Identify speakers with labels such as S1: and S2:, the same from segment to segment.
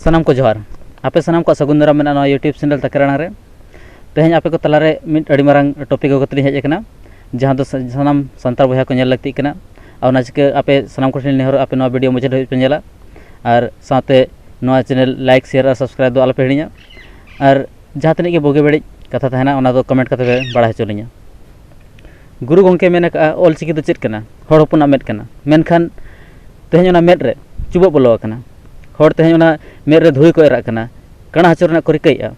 S1: सानाम को जोहार आपे सानाम को सगुन दाराम मेना यूट्यूब चैनल तकराना रे तेहें आपे को तलारे मिट अड़ी मारांग टॉपिक को तली हेज अकना जहां दो सानाम संतार बया को नेल लगती कना और ना चिके आपे सानाम को ठेल नेहर आपे नो वीडियो मुझे पे नेला और साथे नो चैनल लाइक शेयर और सब्सक्राइब दो आलपे हिड़िया और जहां तने के बोगे बेड़ी कथा तहना ओना दो कमेंट कते बड़ा हचोलिया गुरु गंके मेन का ऑल चिकी दो चेत कना हर हपना मेद कना मेनखान तेहें ओना मेद रे चुबो बोलो कना हर तेहें ओना मेद रे धुई को एरा कना कणा हचोरना को रिकैया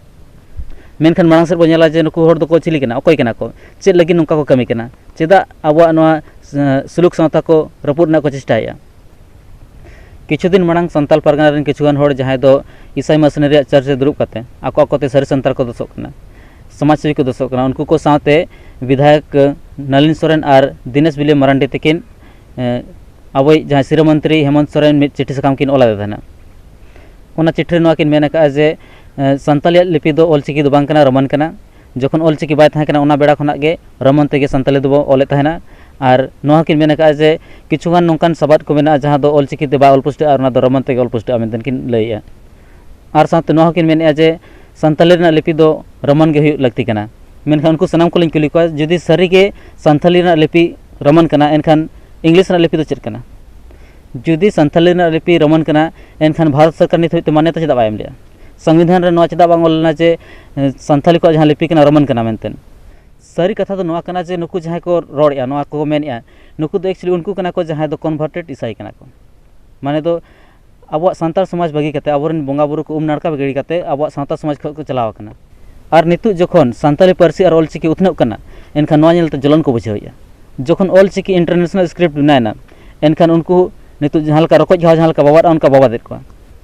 S1: मेनखान मांग से बोला जे नुकु हर दो को चिली कना ओकोय कना को चेद लगी नुका को कमी कना चेदा आबो नोआ सुलुक सावता को रपुद ना को चेष्टाया किछु दिन मांग संताल परगना रन किछुगान हर जहां दो ईसाई मसनरी चर्च रे दुरुब कते आको आकोते सरी संताल को दसोक कना समाज सेवी को दसोक कना उनको को साथे विधायक नलिन सोरेन और दिनेश बिले मरांडी तकिन अब जहां सिरा मंत्री हेमंत सोरेन मिट चिठी सकाम किन ओला देना ओना चिठी नोआ किन मेना का जे संताली लिपि दो ऑलचिकी दो बांग कना रमन कना जखन ऑलचिकी बाय थाय कना ओना बेड़ा खना गे रमन तेगे संताली दो ओले तहना और नोआ किन मेना का जे किछुगान नोंकान सबाद को मेना जहां दो ऑलचिकी दे बा ऑलपुष्ट और ओना दो रमन तेगे ऑलपुष्ट आमेन किन लैया और साथ नोआ किन मेना जे संताली ना लिपि दो रमन गे हुई लगती कना मेनखान उनको सनाम को कुली को जुदी सारी के संताली ना लिपि रमन कना एनखान इंग्लिश ना लिपि दो चेद कना जुदी संताली ना लिपि रमन कना एनखान भारत सरकार नित होते मान्यता चेदा बाय एम लिया संविधान रे नोआ चेदा बांग ओलना जे संताली को जहां लिपि कना रमन कना मेनतेन सारी कथा दो नोआ कना जे नुकु जहां को रोड़या नोआ को मेनया नुकु दो एक्चुअली उनको कना को जहां दो कन्वर्टेड ईसाई कना को माने दो अब सानतार समाज बगी कते आबोरन बोंगा बुरु को नाड़का बगड़ी कते अब सानतार समाज को चलाव कना और नितु जखन सानताली पारसी और ऑलचिकी उथनोग कना एनखान नोआ नेलते जलन को बुझावया जखन ऑलचिकी इंटरनेशनल स्क्रिप्ट बनायना एनखान उनको नितु जहां लका रकोज जहां लका बाबा उनका बाबा देत को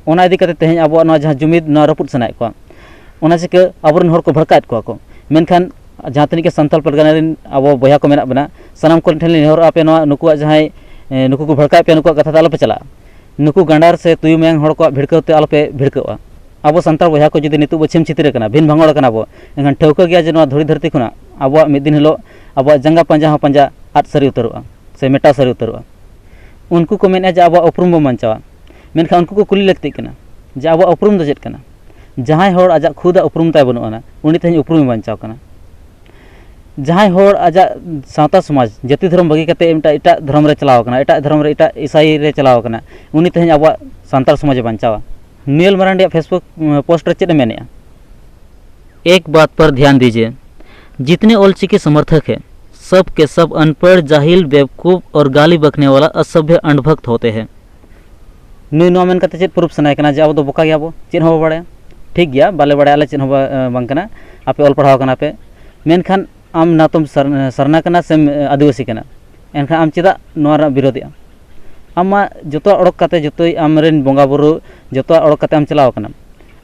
S1: ओना इदी कते तेहें अब नोआ जहां जुमिद नोआ रपुद सनाय को ओना चिके आबोरन हर को भड़कायत को मेनखान जहां तनी के संताल परगना रिन अब बया को मेना बना सनाम को ठेन नेहर आपे नोआ नुकुआ जहां नुकु को भड़काय पे नुकुआ कथा तालपे चला नुकु गांडार से तुयु मेंग हर को भिड़कते आलपे भिड़कवा अब संताल बया को जुदी नितु बछिम चित्र कना भिन भांगड़ कना बो एनखान ठौका गया जे नोआ धुरी धरती खुना अब मिद दिन हिलो अब जंगा पंजा पंजा आद सरी उतरवा से मेटा सरी उतरवा उनको को मेना जे अब उपरुम बो मंचावा मेनखान उनको को कुली लगती कना जे अब उपरुम दो चेद कना जहां हर आजा खुद उपरुम ताय बनुआना उनी तेज उपरुम बंचाव कना जहां हर आजा सावता समाज जाति धर्म बगी कते एटा धर्म रे चलाव कना एटा धर्म रे एटा ईसाई रे चलाव कना उनी तेज अब सानताल समाज बंचावा नील मरांडी फेसबुक पोस्ट रे चेद मेने एक बात पर ध्यान दीजिए जितने ऑलचिकी समर्थक हैं सब के सब अनपढ़ जाहिल बेवकूफ और गाली बकने वाला असभ्य अंधभक्त होते हैं नुई नो मेन कते चेद प्रूफ सनाय कना जे अब दो बोका गया बो चेद हो बड़े ठीक गया बाले बड़े आले चेद हो बांग कना आपे ऑल पढ़ाव कना पे मेनखान आम ना तुम सरना कना से आदिवासी कना एनखान आम चेदा नोरा विरोधिया आमा जतो अड़क कते जतोई आमरेन बोंगा बुरु जतो अड़क कते आम चलाव कना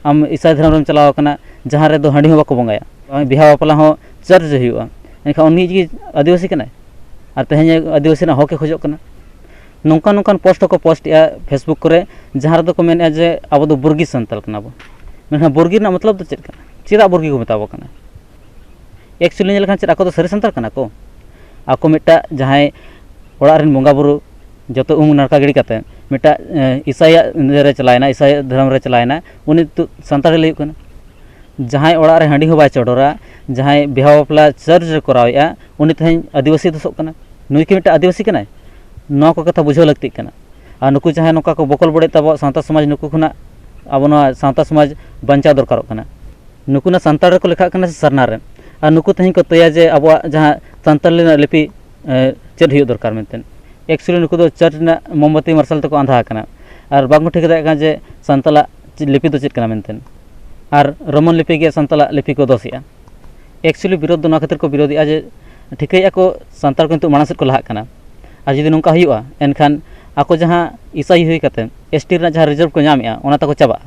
S1: आम ईसाई धर्म रेम चलाव कना जहां रे दो हांडी हो बाको बोंगाया बिहा बापला हो चर्च हुआ एनखान उनी जी आदिवासी कना और तेहें आदिवासी ना होके खोजो कना नोंका नोंकान पोस्ट को पोस्ट या फेसबुक करे जहां रे दो को मेन जे अब दो बुर्गी संताल कना बो मेनखान बुर्गी ना मतलब दो चेद कना चेदा बुर्गी को बताबो कना एक्चुअली नेल खान चेद आको दो सरी संताल कना को आको मिटा जहां ओड़ा रेन बोंगा बुरु जतो उंग नाड़का गिड़ी कते मिटा ईसाई रे चलायना ईसाई धर्म रे चलायना उनी तो संताल लई कना जहां ओड़ा रे हांडी हो बाय चोडोरा जहां बिहा बापला चर्च रे करावया उनी तेहें आदिवासी दसोक कना नुई के मिटा आदिवासी कना नो को कथा बुझाव लगती कना और नुकु जहां नोका को बकल बड़े तब सावता समाज नुकु खुना अब नो सावता समाज बंचा दरकार कना नुकु ना संताल रे को लेखा कना सरना रे और नुकु तेहें को तया जे अब जहां संताल लिपि चेद हुई दरकार मेनतेन एक्चुअली नुकु दो चर्च ना मोमबत्ती मार्शल तक आंधा कना और बांगो ठीक दाय जे संताला लिपि दो चेद कना मेनतेन और रमन लिपि के संताला लिपि को दोसिया एक्चुअली विरोध दो ना खातिर को विरोधिया जे ठिकैया को संताल को नितु मानस को लहा कना और जुदी नोंका हुआ एनखान आको जहां ईसाई हुई कते एसटी रे जहां रिजर्व को नामेया ओना तको चाबा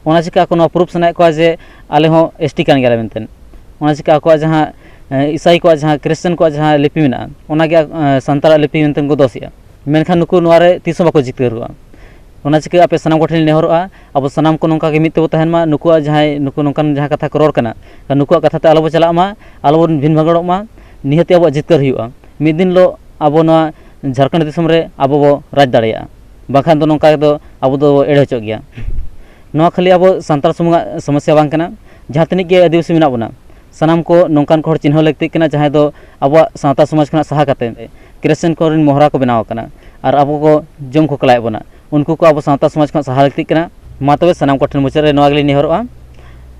S1: ओना चिका को नो प्रूफ सनाय को जे आले हो एसटी कान गेला मेनतेन ओना चिका को जहां ईसाई को जहां क्रिश्चियन को जहां लिपि मेना ओना गे संताल लिपि मेनतेन को दोसिया मेनखान नुकु नोरे तीसो बाको जितकरुआ ओना चिका आपे सनाम कोठेन नेहरआ अब सनाम को नोंका के मिते तहन मा नुकुआ जहां नुकु नोंकान जहां कथा को रोर कना नुकुआ कथा ते आलो चला मा आलो भिन भागड़ो मा निहते अब जितकर हुआ मिद दिन लो अब नोआ झारखंड दिसम रे अब बो राज दाड़िया बाखान दो नोंका दो अब दो एड़े हचो गया ᱱᱚᱣᱟ ᱠᱷᱟᱹᱞᱤ ᱟᱵᱚ ᱥᱟᱱᱛᱟᱲ ᱥᱩᱢᱩᱝᱟᱜ ᱥᱚᱢᱚᱥᱥᱟ ᱵᱟᱝ ᱠᱟᱱᱟ, ᱡᱟᱦᱟᱸ ᱛᱤᱱᱟᱹᱜ ᱜᱮ ᱟᱹᱫᱤᱵᱟᱹᱥᱤ ᱢᱮᱱᱟᱜ ᱵᱚᱱᱟ ᱥᱟᱱᱟᱢ ᱠᱚ ᱱᱚᱝᱠᱟᱱ ᱦᱚᱲ ᱪᱤᱱᱦᱟᱹᱣ ᱞᱟᱹᱠᱛᱤᱜ ᱠᱟᱱᱟ ᱡᱟᱦᱟᱸᱭ ᱫᱚ ᱟᱵᱚᱣᱟᱜ ᱥᱟᱶᱛᱟ ᱥᱚᱢᱟᱡᱽ ᱠᱷᱚᱱᱟᱜ ᱥᱟᱦᱟ ᱠᱟᱛᱮ ᱠᱨᱤᱥᱪᱟᱱ ᱠᱚᱨᱮᱱ ᱢᱚᱦᱨᱟ ᱠᱚ ᱵᱮᱱᱟᱣ ᱟᱠᱟᱱᱟ ᱟᱨ ᱟᱵᱚ ᱠᱚ ᱡᱚᱢ ᱠᱷᱚᱠᱞᱟᱭᱮᱫ ᱵᱚᱱᱟ, ᱩᱱᱠᱩ ᱠᱚ ᱟᱵᱚ ᱥᱟᱶᱛᱟ ᱥᱚᱢᱟᱡᱽ ᱠᱷᱚᱱᱟᱜ ᱥᱟᱦᱟ ᱞᱟᱹᱠᱛᱤᱜ ᱠᱟᱱᱟ᱾ ᱢᱟ ᱛᱚᱵᱮ ᱥᱟᱱᱟᱢ ᱠᱚᱴᱷᱮᱱ ᱢᱩᱪᱟᱹᱫ ᱨᱮ ᱱᱚᱣᱟ ᱜᱮᱞᱤᱧ ᱱᱮᱦᱚᱨᱚᱜᱼᱟ,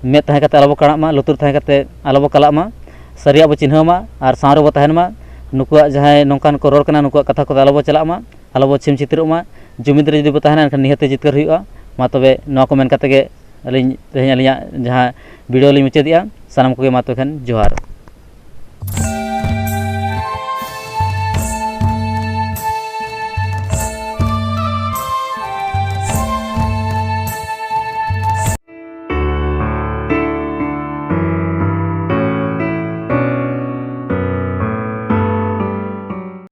S1: ᱢᱮᱫ ᱛᱟᱦᱮᱸ ᱠᱟᱛᱮ ᱟᱞᱚᱵᱚ ᱠᱟᱬᱟᱜ ᱢᱟ, ᱞᱩᱛᱩᱨ ᱛᱟᱦᱮᱸ ᱠᱟᱛᱮ ᱟᱞᱚᱵᱚ ᱠᱟᱞᱟᱜ ᱢᱟ, ᱥᱟᱹᱨᱤᱭᱟᱜ ᱵᱚ ᱪᱤᱱᱦᱟᱹᱣ ᱢᱟ ᱟᱨ ᱥᱟᱶ ᱨᱮᱵᱚ ᱛᱟᱦᱮᱱ ᱢᱟ᱾ ᱱᱩᱠᱩᱣᱟᱜ ᱡᱟᱦᱟᱸᱭ ᱱᱚᱝᱠᱟᱱ ᱠᱚ ᱨᱚᱲ ᱠᱟᱱᱟ ᱱᱩᱠᱩᱣᱟᱜ ᱠᱟᱛᱷᱟ ᱠᱚᱫᱚ ᱟᱞᱚᱵᱚ ᱪᱟᱞᱟᱜ ᱢᱟ, ᱟᱞᱚᱵᱚ ᱪᱷᱤᱢ ᱪᱷᱤᱛᱨᱚᱜ ᱢᱟ᱾ ᱡᱩᱢᱤᱫ ᱨᱮ ᱡᱩᱫᱤ ᱵᱚ ᱛᱟᱦᱮᱱᱟ ᱮᱱᱠᱷᱟᱱ ᱱᱤᱦᱟᱹᱛ ᱡᱤᱛᱠᱟᱹᱨ ᱦᱩᱭᱩᱜᱼᱟ᱾ ᱢᱟ ᱛᱚᱵᱮ ᱱᱚᱣᱟ ᱠᱚ ᱢᱮᱱ ᱠᱟᱛᱮ ᱜᱮ ᱟᱹᱞᱤᱧ ᱛᱮᱦᱮᱧ ᱟᱹᱞᱤᱧᱟᱜ ᱡᱟᱦᱟᱸ ᱵᱷᱤᱰᱤᱭᱳ ᱞᱤᱧ ᱢᱩᱪᱟᱹᱫᱮᱜᱼᱟ᱾ ᱥᱟᱱᱟᱢ ᱠᱚᱜᱮ ᱢᱟ ᱛᱚᱵᱮ ᱠᱷᱟᱱ ᱡᱚᱦᱟᱨ᱾